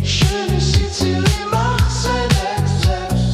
Shiny city, mach sein Exzess.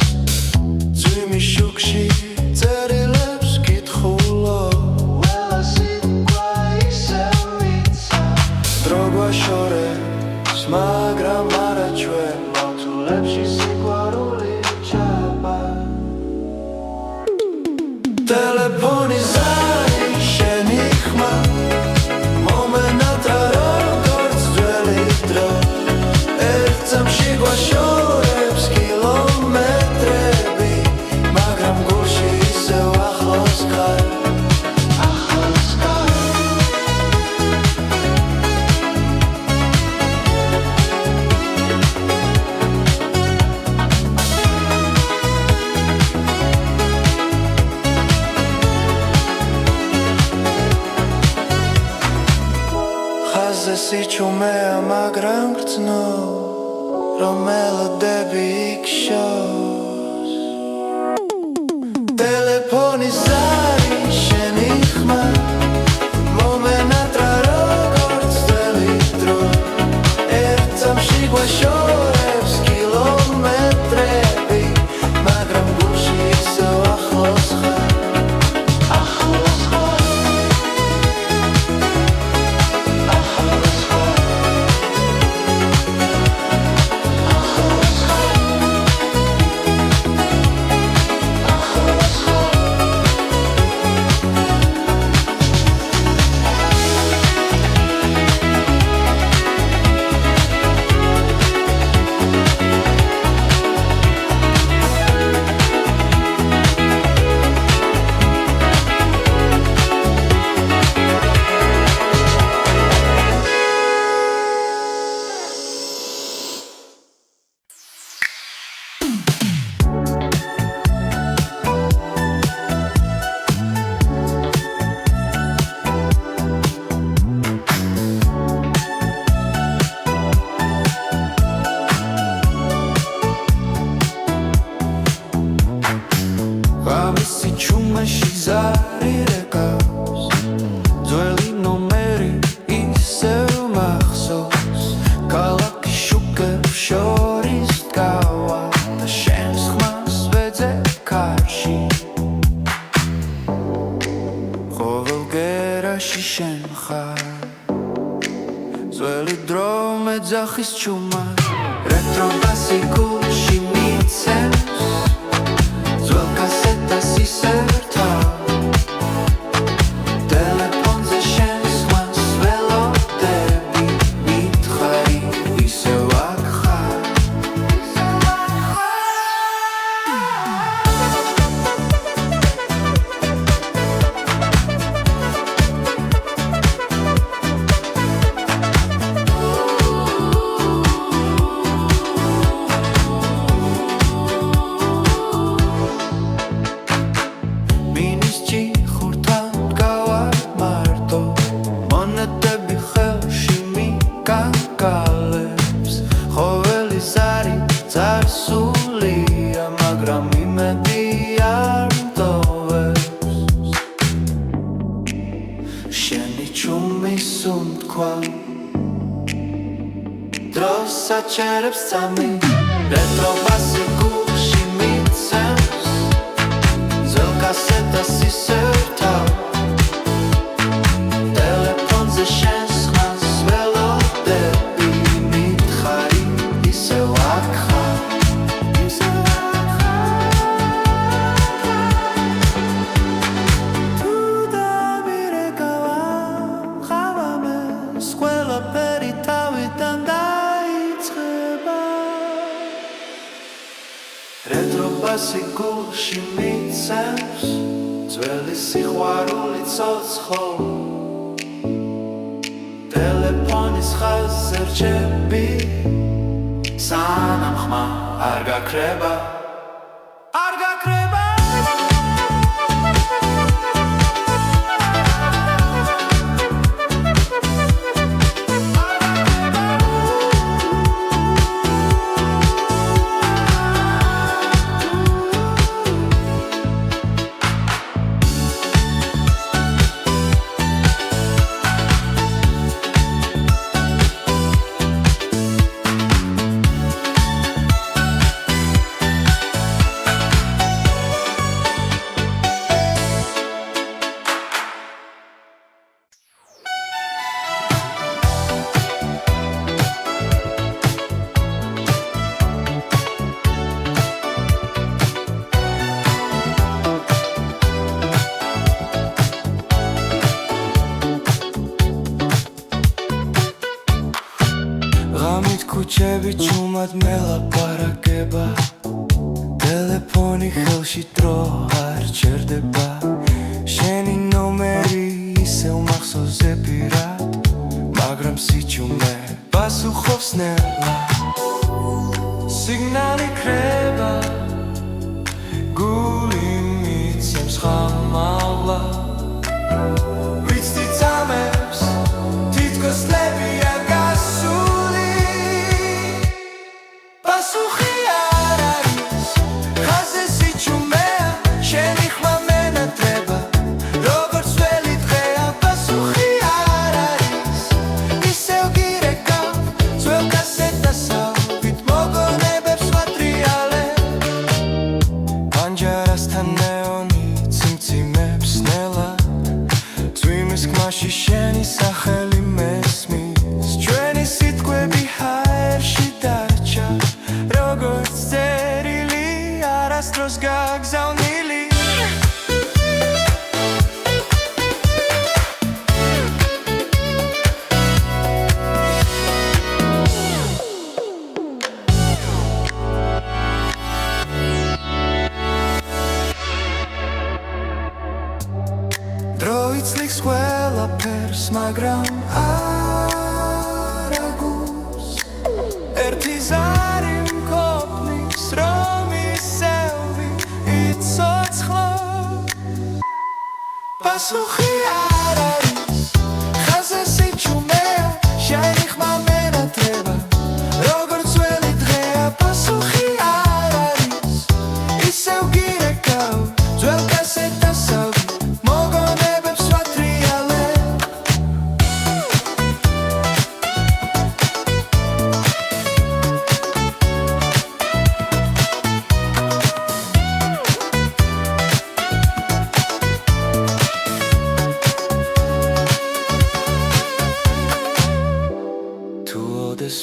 ჩუმეა მაგრამ გრძნო რომ მელოდები იქშოს ტელეფონის ზარი შენი ხმა მომენატრა როგორც ძველი დრო ერთ წამში გვაშორებს კილომეტრები მაგრამ გულში ისევ ახლოს ხარ ძველი დრო მეძახის ჩუმა რეტრო ბასი გულში მიცემს ძველ კასეტას ისერთა ტელეფონზე შენს ხმას ველოდები მითხარი ისევ აქ ხარ Sacerებს sami retro basi gulshi mitsams Zvel kasetas iserta Telefonze shens khmas velodebi mitkhari isev akh khar Tuda mirekava khavame sqvela peri tavitan Retro basi gulshi mitsams Zveli sikhvaruli tsotskhol Telefonis khazzer chebi Sanam khma ar gakreba Ar gakreba Kuchebi chumat melaparageba Telefoni khelshi dro ar cherdeba Sheni nomeri isev makhsoze pirat Magram sichume pasukhovs nela Signali kreba Guli mitsams khamala Vitsti tsamebs Titkos lebi agas არასთან ნეონი ციმციმებს ნელად წვიმის ხმაში შენი სახელი მესმის ჩვენი სიტყვები ჰაერში დარჩა როგორც წერილი არასდროს გაგზავნილი იცლის ყველაფერს, მაგრამ არ აგულს ერთი ზარი მყოფნის, რომ ისევი იცოცხლო პასუხი არ არის, ხაზზე სიჩუმეა, შენი ხმა მენატრება როგორც ველი დღეა პასუხი არ არის, ისევ გირეკავ ძველ კასეტასავ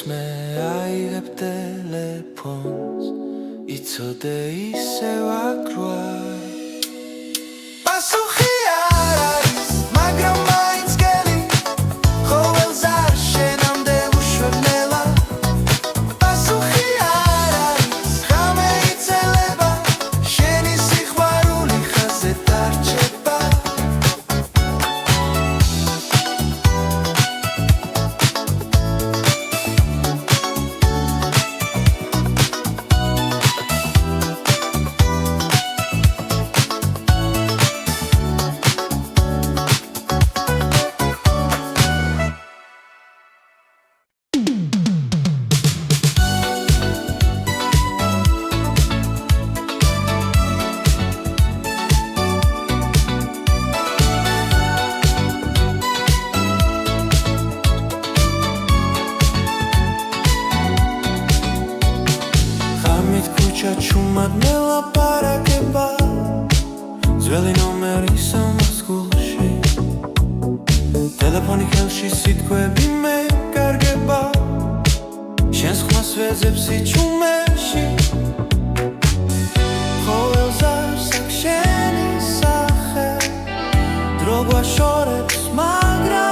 მე აიღებ ტელეფონს იცოდე ისევ აკრვა პასუხი არ არის მაგრამ მაინც გელი ყოველს არ შენამდე უშვებ ნელა პასუხი არ არის ღამე იცელება შენი სიყვარული ხაზზე დარჩება ჩუმად მელაპარაკება ძველი ნომერი სამას გულში ტელეფონი ხელში სიტყვები მე კარგება შენს ხმას ვეძებ სიჩუმეში ყოველს არსაკ შენი სახე დრო გვაშორებს მაგრამ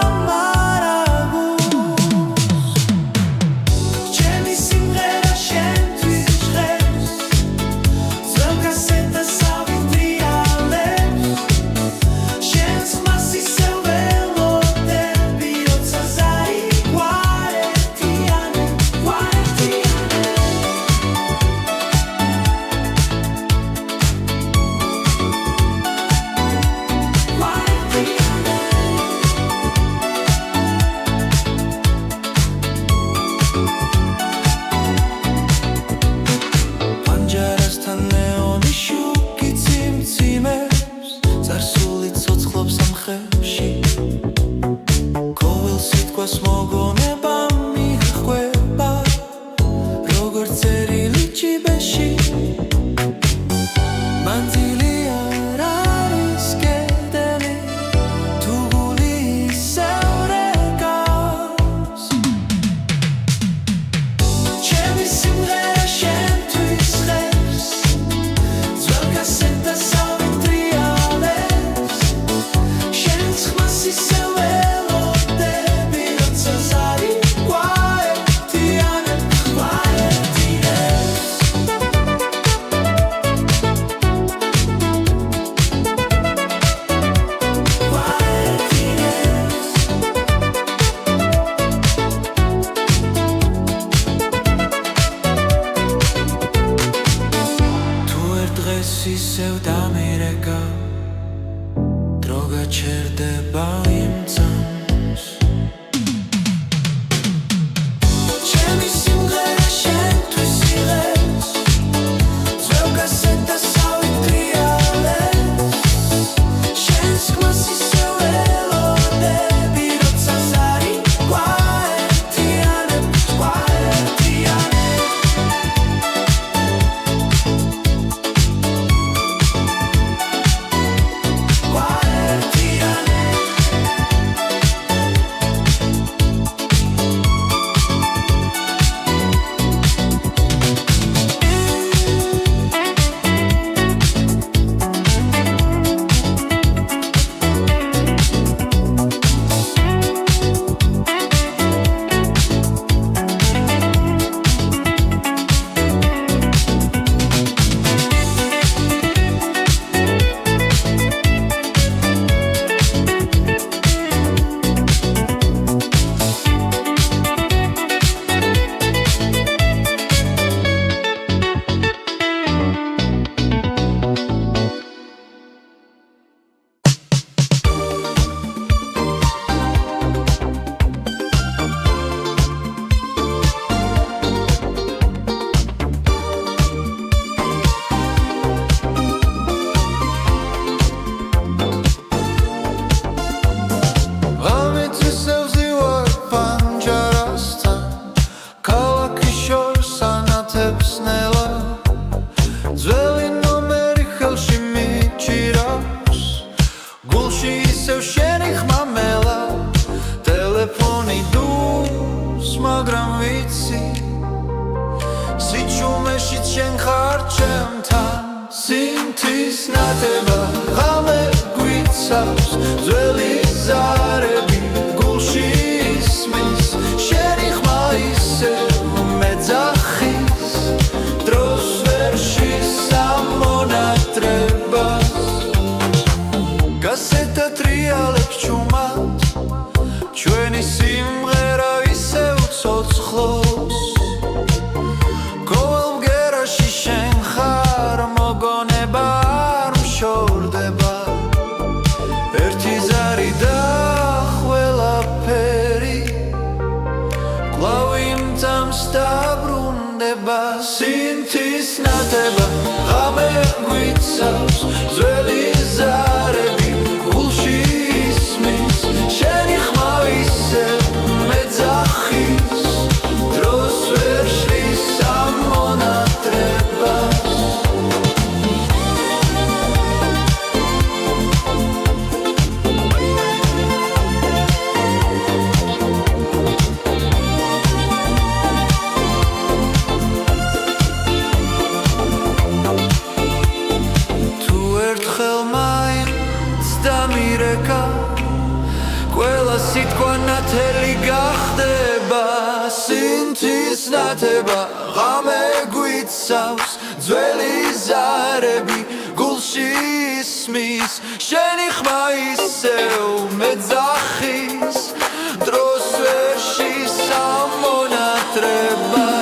სინთის ნათება ღამე გვიცავს ძველი ზარები გულში ისმის შენი ხმა ისევ მეძახის დროს ვერ შესამონატრებას გასეთა ტრიალებს ჩუმად ჩვენი სიმღერა ისევ ცოცხლობს ყოველ მგერაში შენ ხარ მოგონება არ მშორდება ერთი ზარი და ყველაფერი კვლავ იმ ძამს დაბრუნდება სინთის ნათება ღამე გვიცავს ძველი ზარები გულში ისმის შენი ხმა ისევ მეძახის დროს ვერ შესამონატრებას ყველა სიტყვა ნათელი გახდება სინთის ნათება ღამე გვიცავს ძველი ზარები გულში ისმის შენი ხმა ისევ მეძახის დროს ვერ შესამონატრებას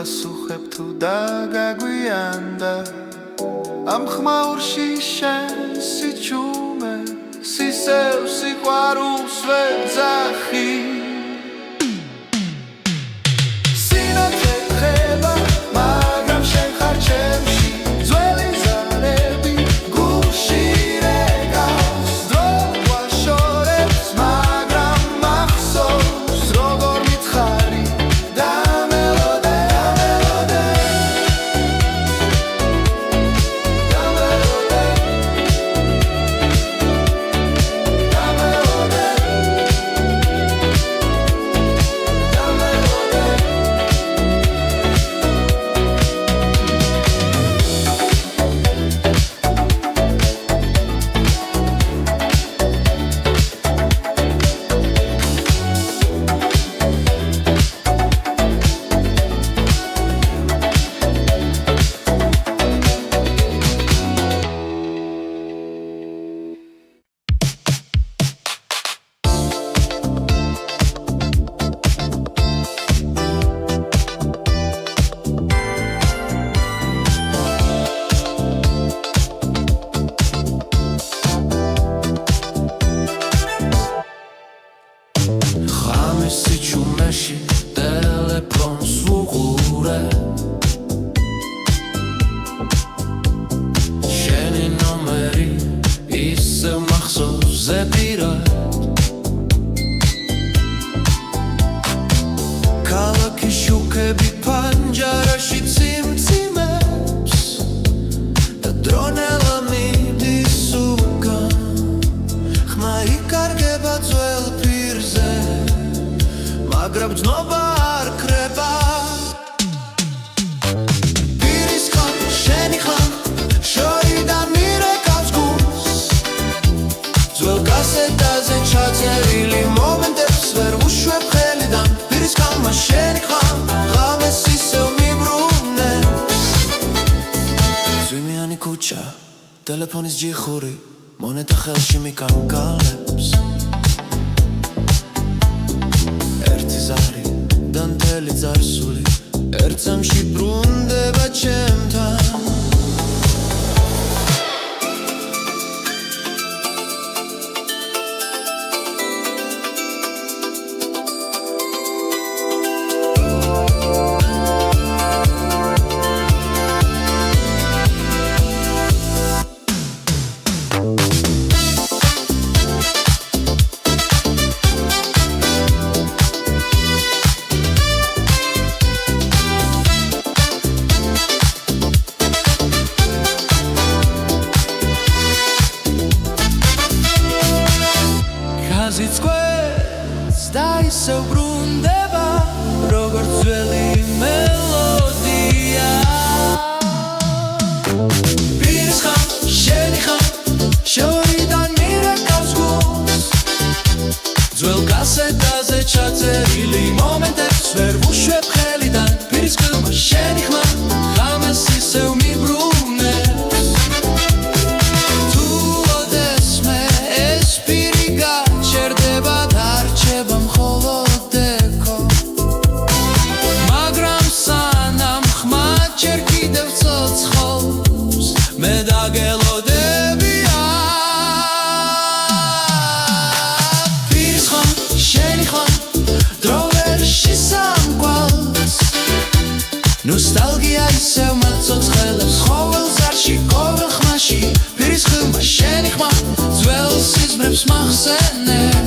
პასუხებ თუ დაგაგვიანდა ამ ხმაურში შენ სიჩუმე სისევ სიყვარულს ვეძახი სინათლე ხება მაგრამ შენ ხარ ჩემში ძველი ზარები გულში რეკავს დრო ვაშორებს მაგრამ მახსოვს როგორ მითხარი დამელოდე სიჩუმეში ტელეფონს უყურე შენი ნომერი ისევ მახსოვს ზეპირად ქალაქის შუქები პანჯარაში ციმციმებს და დრონელა მიდის უკან ხმა იკარგება ძველ პირზე მაგრამ ძნობა არ ქრება პირის ხან შენი ხან შორიდან მირეკავს გულს ძველ კასეტაზე ჩაწერილი მომენტებს ვერ ვუშვებ ხელიდან პირის ხან შენი ხან ღამეს ისევ მიბრუნებს ზვიმიანი ქუჩა ტელეფონის ჯიხური მონეტა ხელში მიკარგალებს დანთელი წარსული ერთსამში ბრუნდება ჩემთან და ისევ ბრუნდება როგორც ძველი მელოდია პირის ხან შენი ხან შორიდან მირეკავს გულს ძველ კასეტაზე ჩაწერილი მომენტებს ვერ ვუშვებ ხელიდან პირის ხან შენი ხან ღამეს ისევ მიბრუნებს თუ ოდესმე ეს პირი გაჩერდება მე დაგელოდებია პირის ხან შენი ხან დრო ვერ შესამკვალს ნოსტალგია ისევ მაცოცხლებს ყოველ ზარში ყოველ ხმაში პირის ხან შენი ხან ძველ სიზმრებს მახსენებს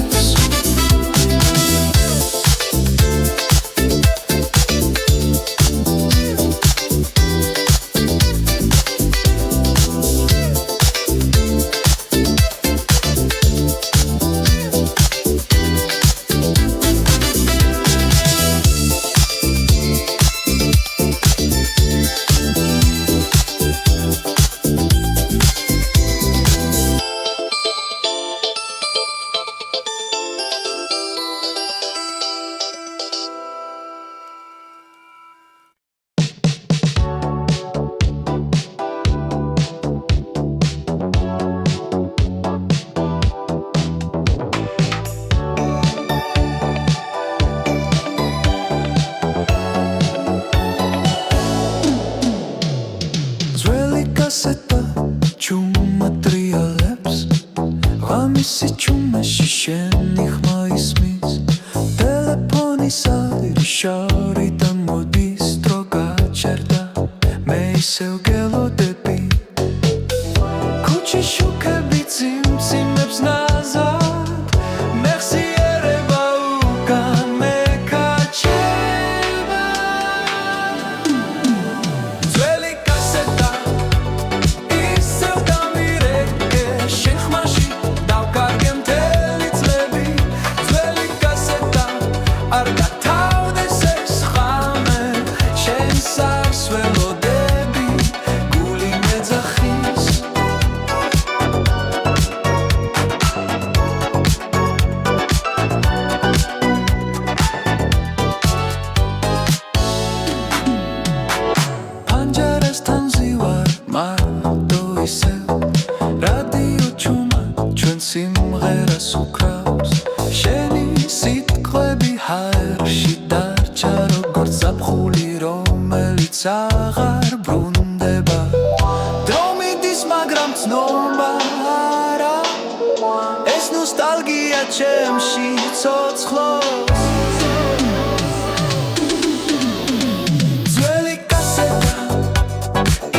მამისი ჩუმაში შენი ხმა ისმის ტელეფონის ადირი შორიდან მოდის დრო გაჩერდა მე ისევ გელოდები ქუჩის შუქები წიმწიმებს ნაზად მეხსიერება უკან მეკაჩება ძველი კასეტა ისევ დამირეკე შენ ხმაში დავკარგე მთელი წლები ძველი კასეტა არ გათავდეს ეს ხამე შენ სარს ველოდები გული მეძახის პანჯარასთან ზივარ მარტო ისევ რადიო ჩუმა ჩვენ სიმღერას უკრავს შენი სიტყვები ჰაერში დარჩა როგორც ზაფხული რომელიც აღარ ბრუნდება დრო მიდის მაგრამ ცნობა არა ეს ნოსტალგია ჩემში ცოცხლობს ძველი კასეტა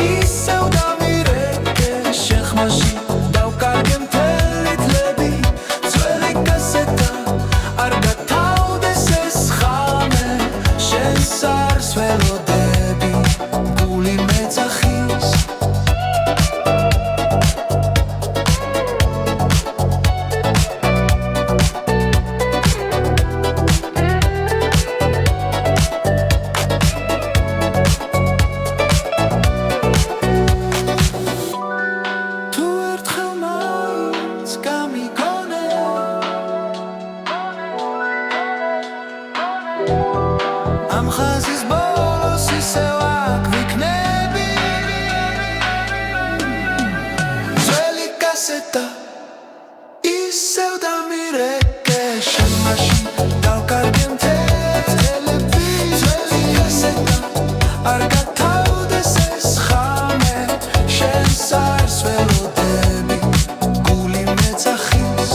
ისევ დამირეკე შენ ხმაში დავკარგე მთელი წლები ძველი კასეტა არ გათავდეს ეს ხამე შენ სარს ველოდები გული მეძახის თუ ერთხელ მაინც გამიგონე ამ ხაზის ბოლოს ისევ აქ ვიქნები ძველი კასეტა ისევ დამირეკე შენ მაშინ დავკარგე მთელი წლები ძველი კასეტა არ გათავდეს ეს ხამე შენ სარს ველოდები გული მეძახის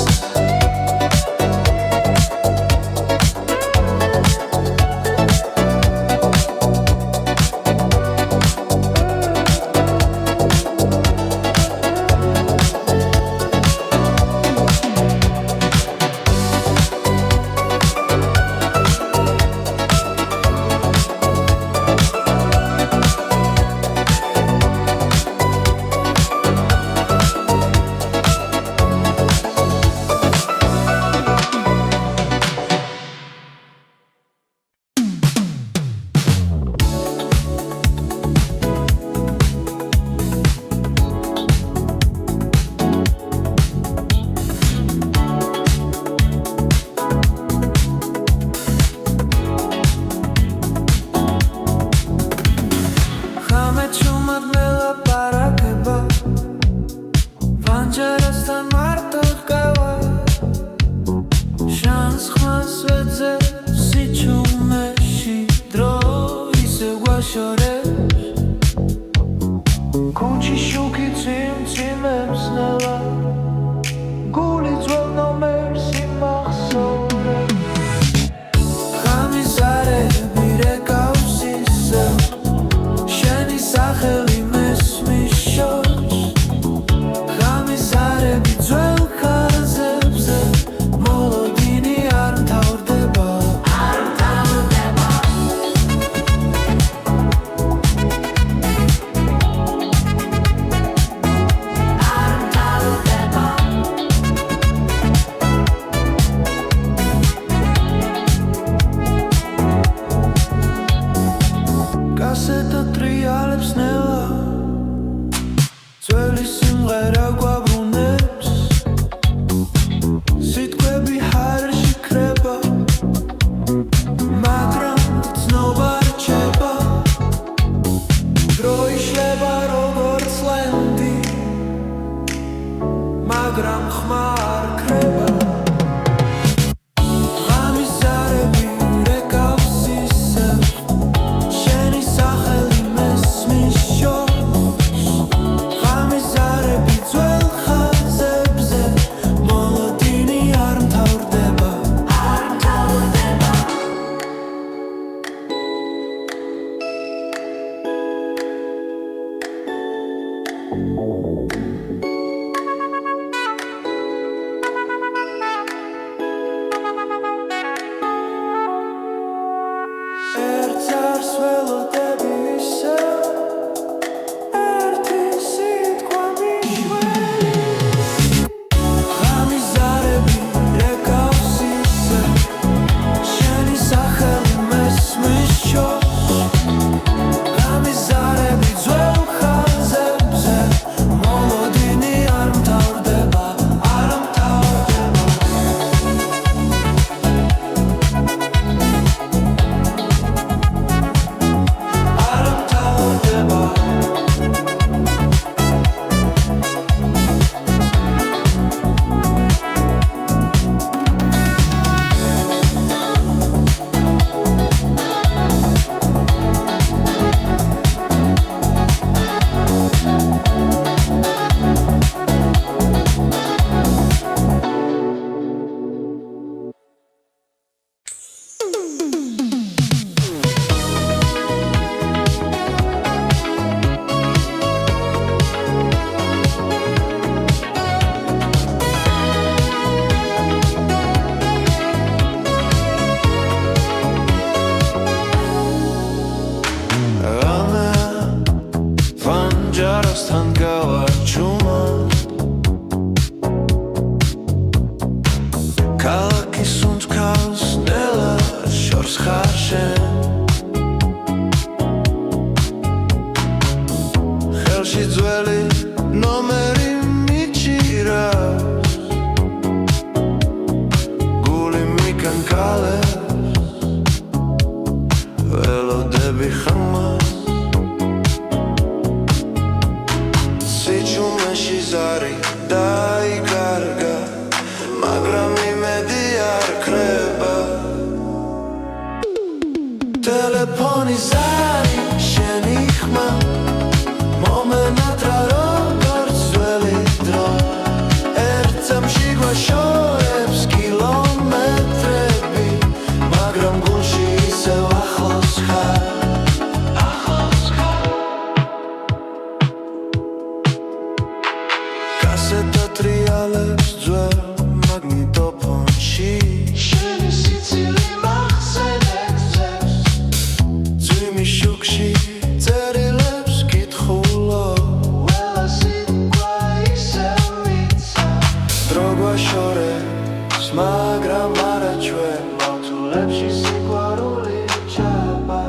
მაგრამ არა ჩვენ მავთულებში სიყვარული ჩაბა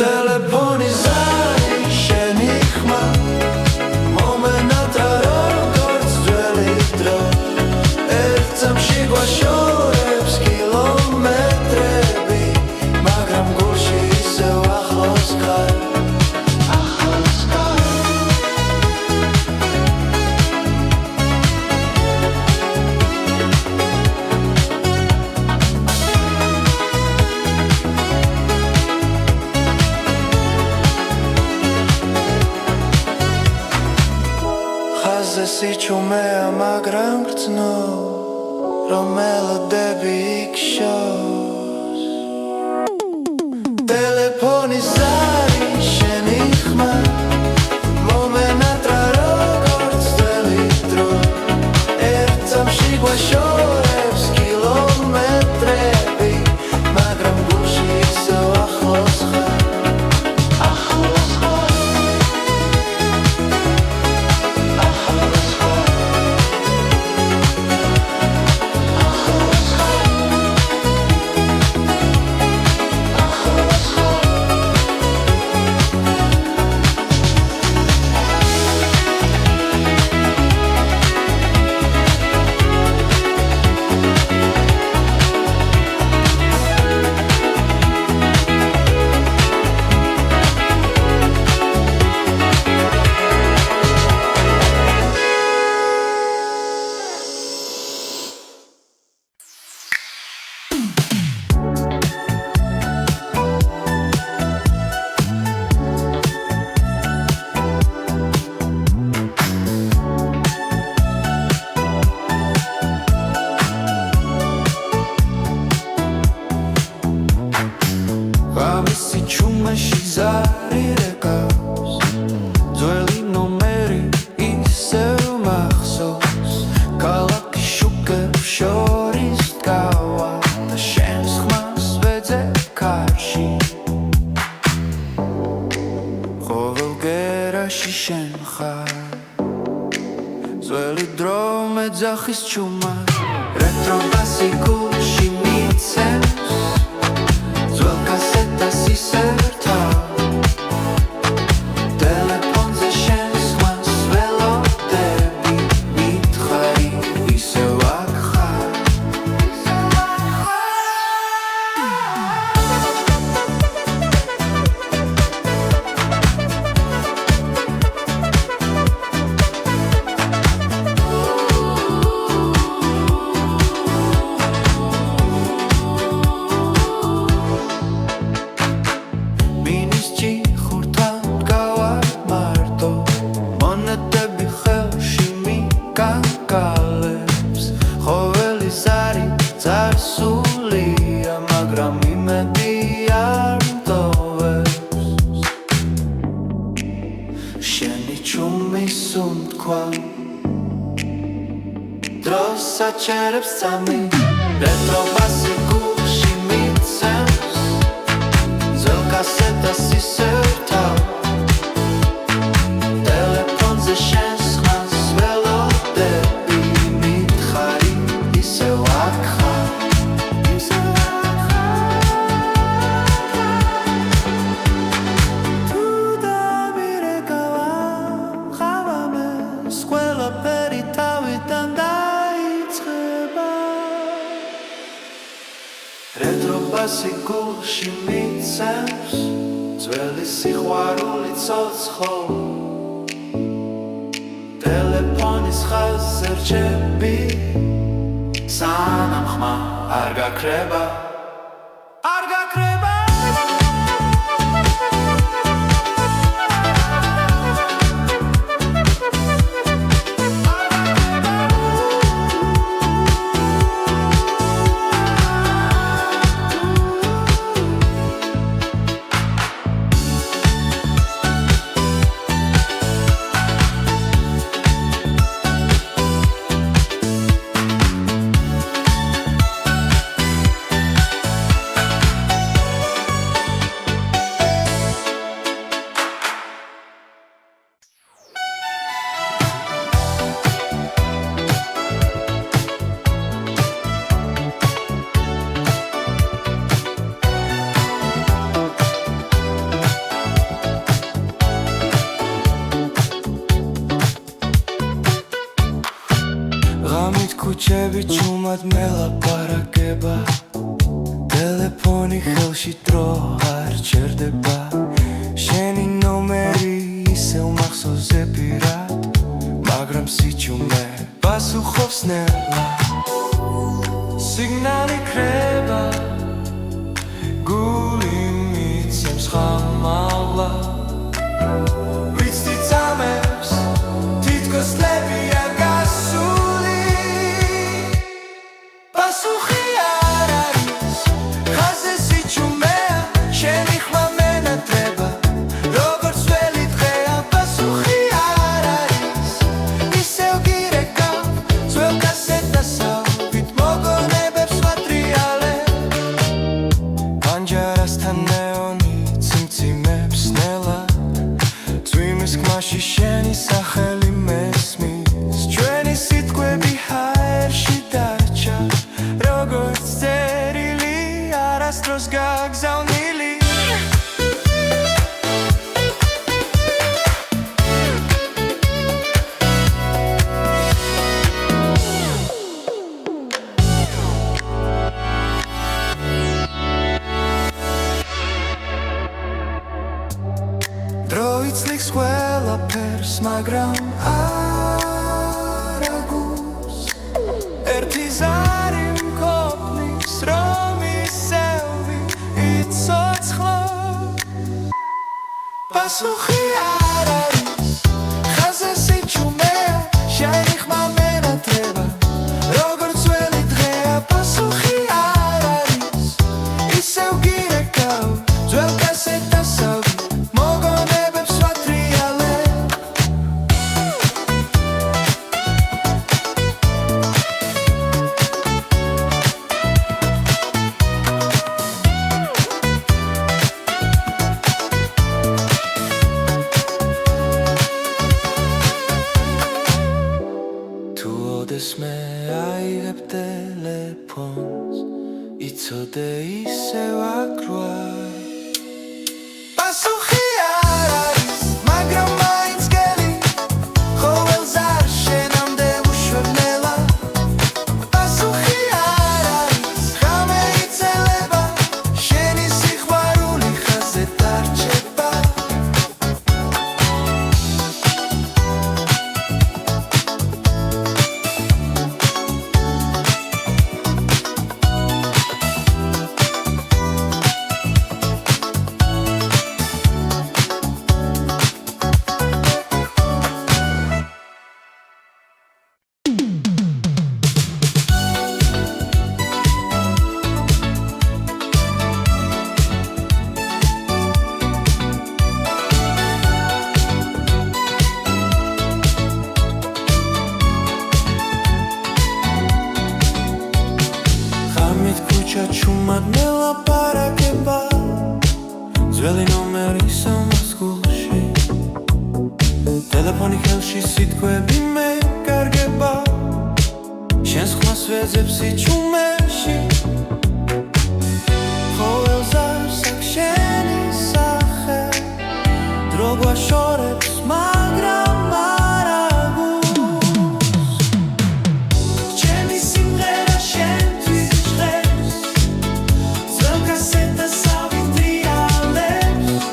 ტელეფონი ზარი შენი ხმა მომენატრა როგორც ძველი დრო ერთ წამში გვაშორებს კილომეტრები მაგრამ გულში ისევ ახლოს ხარ სიჩუმეა მაგრამ გრძნო რომ მელოდები იქშოს ტელეფონი ზარი შენი ხმა მომენატრა როგორც ძველი დრო ერთ წამში გვაშორებს კილომეტრები მაგრამ გულში ისევ ახლოს ხარ სიჩუმეში ზარი რეკავს ძველი ნომერი ისევ მახსოვს ქალაქის შუქებს შორის დგავა და შენს ხმას ვეძებ ქარში ყოველ გერაში შენ ხარ ძველი დრო მეძახის ჩუმა რეტრო ბასი გულში მიცემს ძველ კასეტას ისერთა ტელეფონზე შენს ხმას ველოდები მითხარი ისევ აქ ხარ საჩერებს სამი რეტრო ბასი გულში მიცემს ძველ კასეტას ისევ თავ ტელეფონზე შენს ხმას ველოდები მითხარი ისევ აქ ხარ თუ დამირეკავა ხავამეს ყველაფერი თავიდან რეტრობასი გულში მიცემს ძველი სიყვარული ცოცხლ ტელეფონის ხაზზე რჩები სანამ ხმა არ გაქრება ქუჩები ჩუმად მელაპარაკება ტელეფონი ხელში დრო არ ჩერდება შენი ნომერი ისევ მახსოვზე პირად მაგრამ სიჩუმე პასუხობს ნელა სიგნალი ქრება გული მიცემს ხამალა ვიცი წამებს თითქოს ლებია გასული პასუხი არ არის ხაზე სიჩუმეა შენი ხმა მენატრება როგორც ველი დღეა პასუხი არ არის ისევ გირეკავ ძველ კასეტასავით მოგონებებს ვატრიალებ პანჯარასთან ნეონი ციმციმებს ნელა წვიმის ხმაში შენი სახელი მესმის ჩვენი სიტყვები ჰაერში დარჩა როგორც წერილი არასდროს გაგზავნილი დრო იცლიქს ყველაფერს მაგრამ არ აგულს ერთი ზარი მყოფნის რომ ისევი იცოცხლო პასუხი არ არის ხაზე სიჩუმეა შენი ხმა მენატრება როგორც ველი დღეა პასუხი არ არის ისევ გირეკავ ძველ კასეტასავით მოგონებებს ვატრიალებ თუ ოდესმე აიღებ ტელეფონს იცოდე ისევ აქვარ პასუხი არ არის მაგრამ მაინც გელი ყოველს არ შენამდე უშვებნელა პასუხი არ არის ღამე იცელება შენი სიყვარული ხაზე დარჩება ღამით ქუჩა ჩუმად მელაპარაკება ძველი ნომერი სომას გულში ტელეფონი ხელში სიტყვები მეკარგება შენს ხმას ვეძებ სიჩუმეში ყოველს ars აქ შენი სახე დრო გვაშორებს მაგრამ არ აგულს ჩემი სიმღერა შენთვის ჟღერს ძველ კასეტასავით ტრიალებს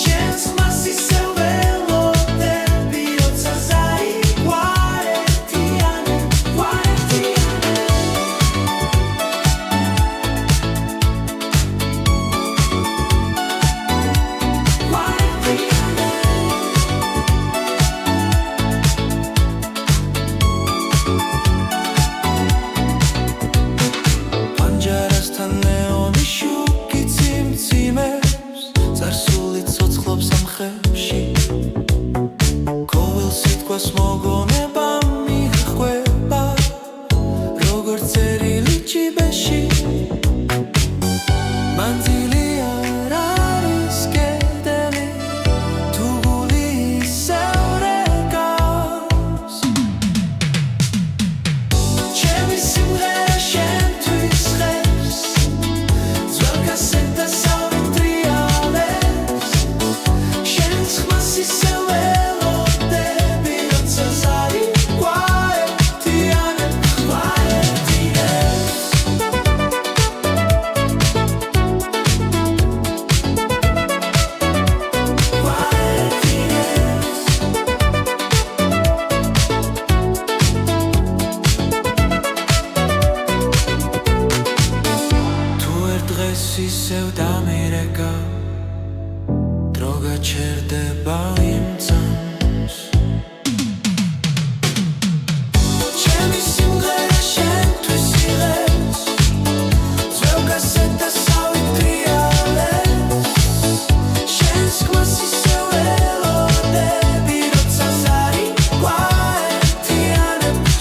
შენს ხმას ისევ ველოდები როცა ზარი გვარეთიანებ გვარეთიანებ ისევ დამირეკა დრო გაჩერდება იმ წამს ჩემი სიმღერა შენთვის იღებს ძველ კასეტას ავიტრიალებს შენს ქმას ისევ ელოდები როცა ზარი გვაერთიანებს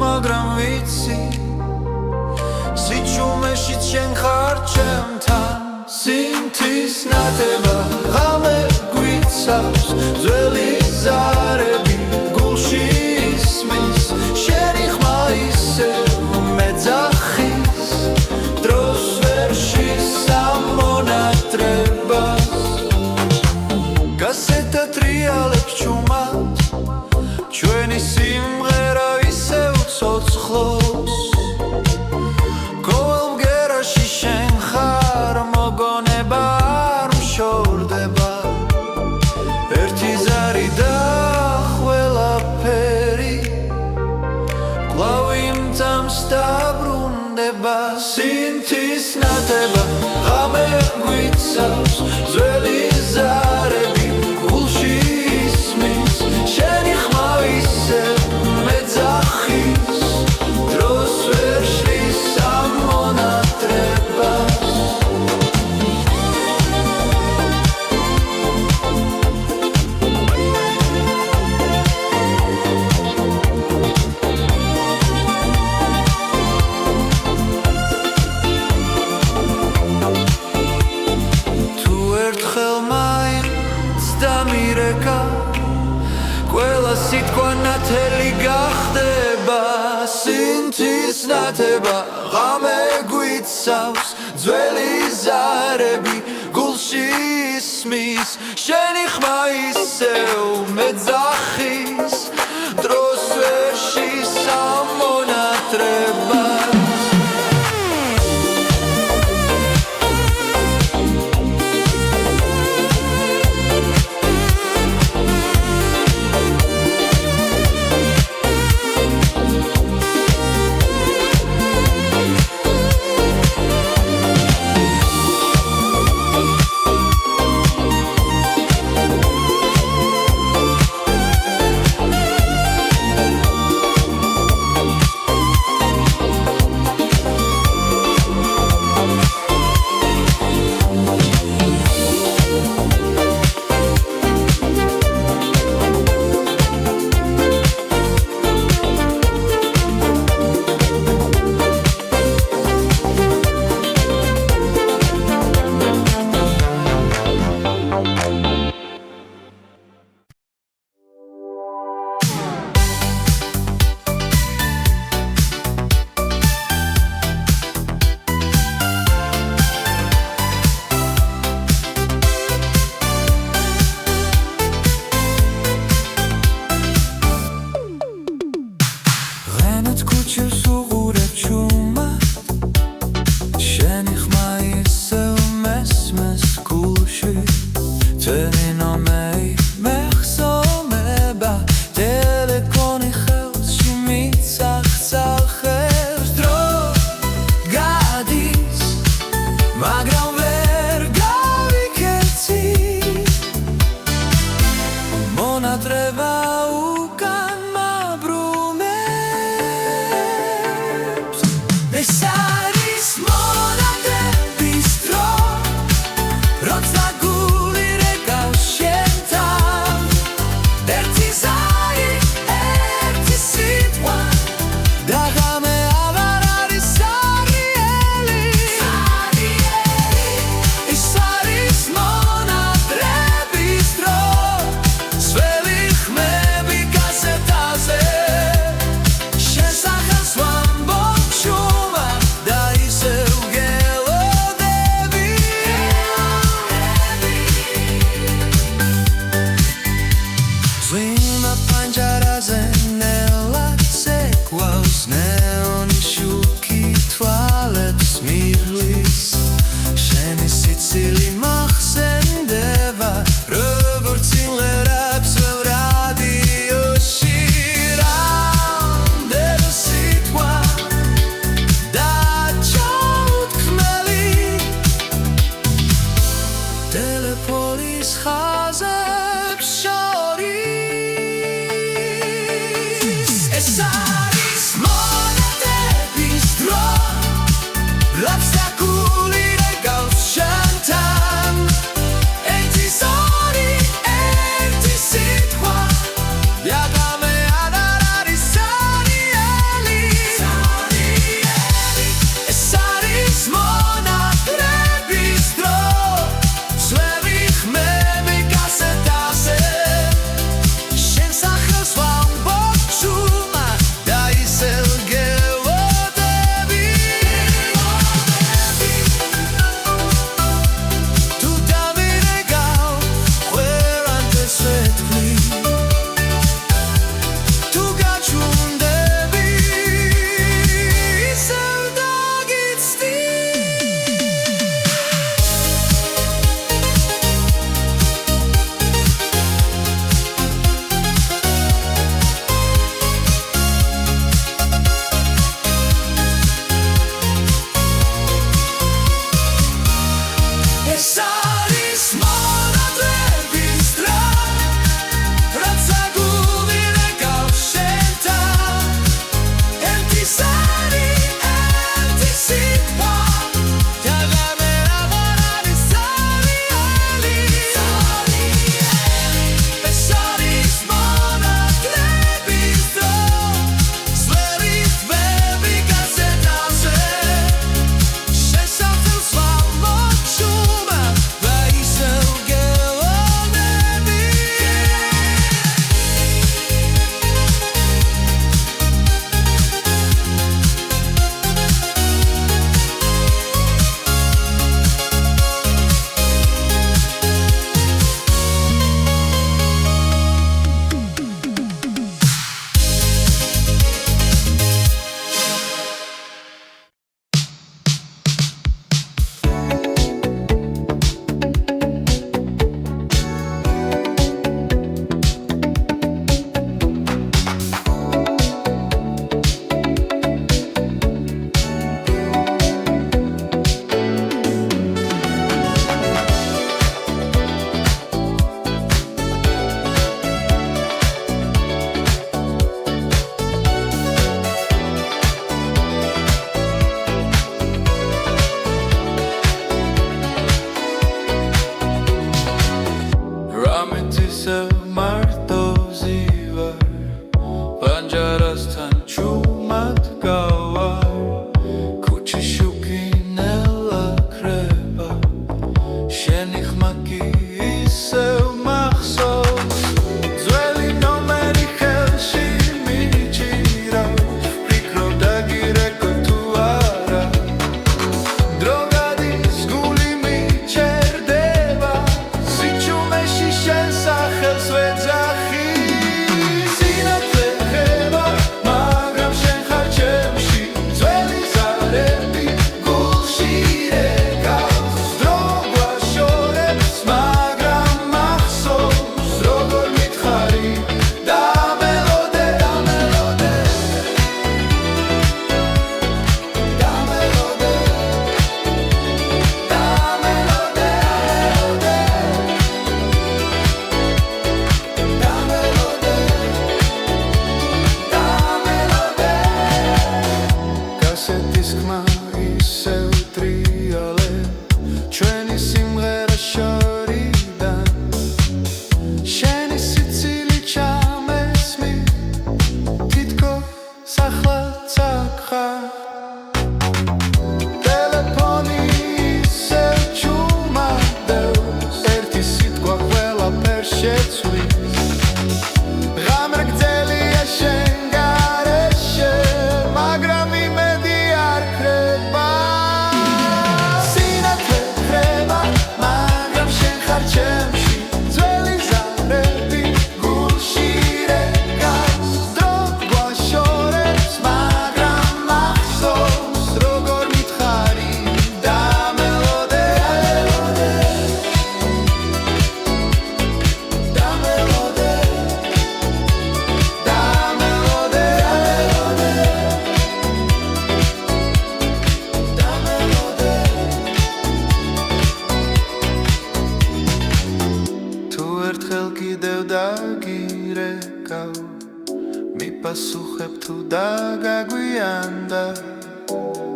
მაგრამ ვიცი სიჩუმეში შენ ხარ ჩემთან სინთის ნათება ღამე გვიცავს ძველი ზარები გულში ისმის შენი ხმა ისევ მეძახის დროს ვერ შესამონატრებას კასეტა ტრიალებს ჩუმად ჩვენი სიმღერა ისევ ცოცხლობს ყოველ მგერაში შენ ხარ მოგონება არ მშორდება ერთი ზარი და ყველაფერი კვლავ იმ წამს დაბრუნდება სინთის ნათება ღამე გვიცავს ძველი ზარები გულში ისმის შენი ხმა ისევ მეძახის დროს ვერ შესამონატრებას თუ ერთხელ მაინც დამირეკა ყველა სიტყვა ნათელი გახდება სინთის ნათება ღამე გვიცავს ძველი ზარები გულში ისმის შენი ხმა ისევ მეძახის დროს ვერ შესამონატრებას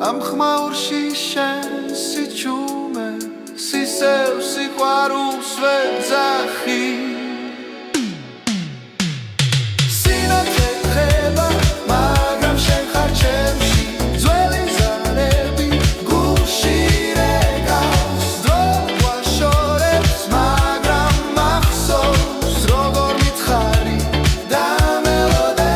ამ ხმაურში შენ სიჩუმე სისევ სიყვარულს ვეძახი სინათლე ხება მაგრამ შენ ხარ ჩემში ძველი ზარები გულში რეგავს დრო ვაშორებს მაგრამ მახსოვს როგორ მითხარი და მელოდე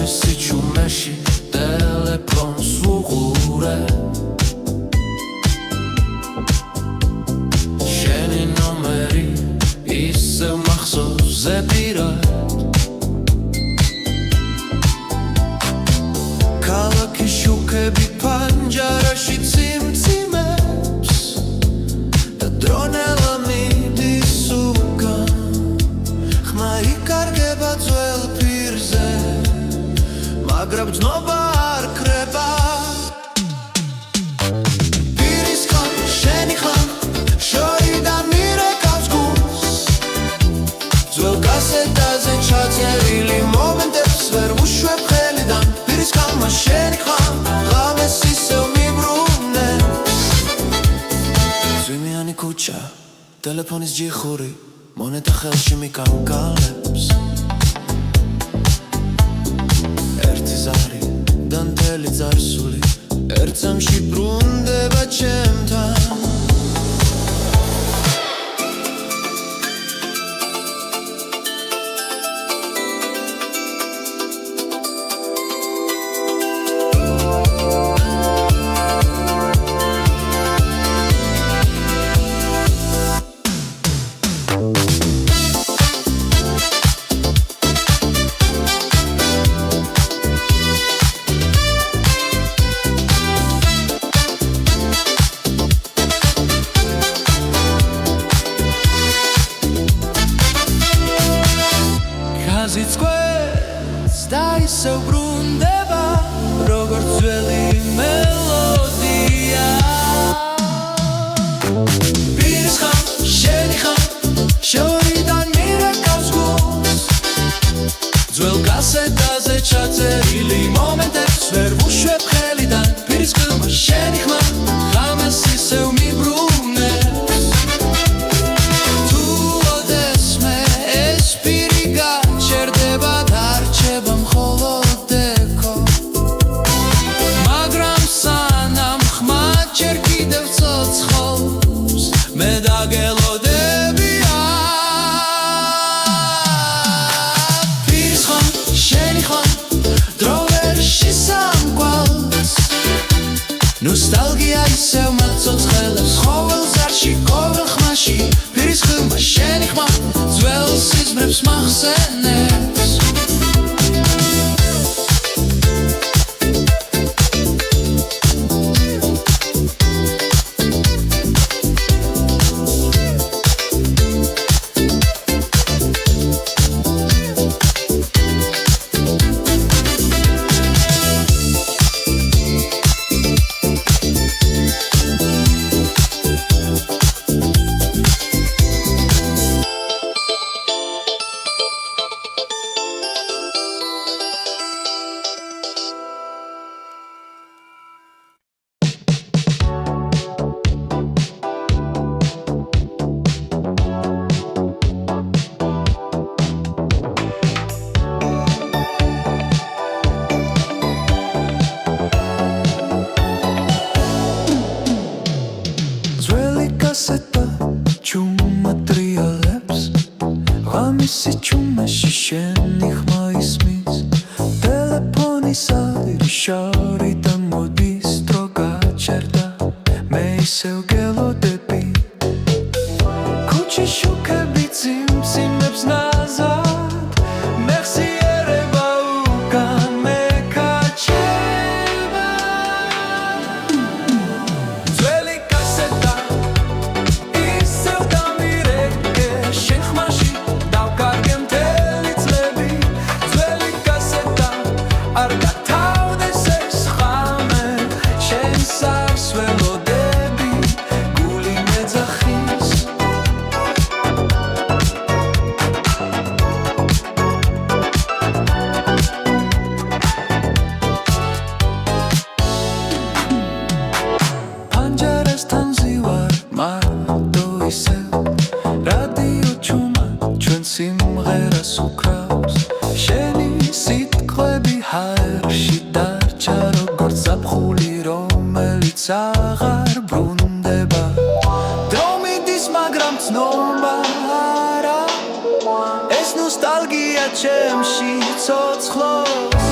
სიჩუმეში ტელეფონს ვუყურე შენი ნომერი ისევ მახსოვს ზეპირად ქალაქის შუქები პანჯარაში ციმციმებს და დრონელა მიდის უკან ხმა იკარგება ძველ პირზე მაგრამ ძნობა არ ქრება პირის ხან შენი ხან შორიდან მირეკავს გულს ძველ კასეტაზე ჩაწერილი მომენტებს ვერ ვუშვებ ხელიდან პირის ხან შენი ხან ღამეს ისევ მიბრუნებს ზვიმიანი ქუჩა ტელეფონის ჯიხური მონეტა ხელში მიკანკალებს დანთელი წარსული ერთსამში ბრუნდება ჩემთან და ისევ ბრუნდება როგორც ძველი მელოდია პირის ხან შენი ხან შორიდან მირეკავს გულს ძველ კასეტაზე ჩაწერილი მომენტებს ვერ ვუშვებ ხელიდან პირის ხან შენი ხან ღამეს ისევ მიბრუნებს თუ ოდესმე ეს პირი გაჩერდება რჩება მხოლოდ ისი ჩუმეში შენი ხმა ისმის ტელეფონის არი შარი და მოდის დრო გაჩერდა მე ისევ გელოდები ქუჩის შუქები წიმწიმებს ნაზად მეხსიერება უკან მეკაჩება ძველი კასეტა ისევ დამირეკე შენ ხმაში დავკარგე მთელი წლები ძველი კასეტა არ გათავდეს ეს ხამე შენს არს ველოდები გული მეძახის პანჯარასთან ზივარ მარტო ისევ რადიო ჩუმა ჩვენ სიმღერას უკრავს შენი სიტყვები ჰაერში დარჩა როგორც ზაფხული რომელიც აღარ ბრუნდება დრო მიდის მაგრამ ცნობა არა ეს ნოსტალგია ჩემში ცოცხლობს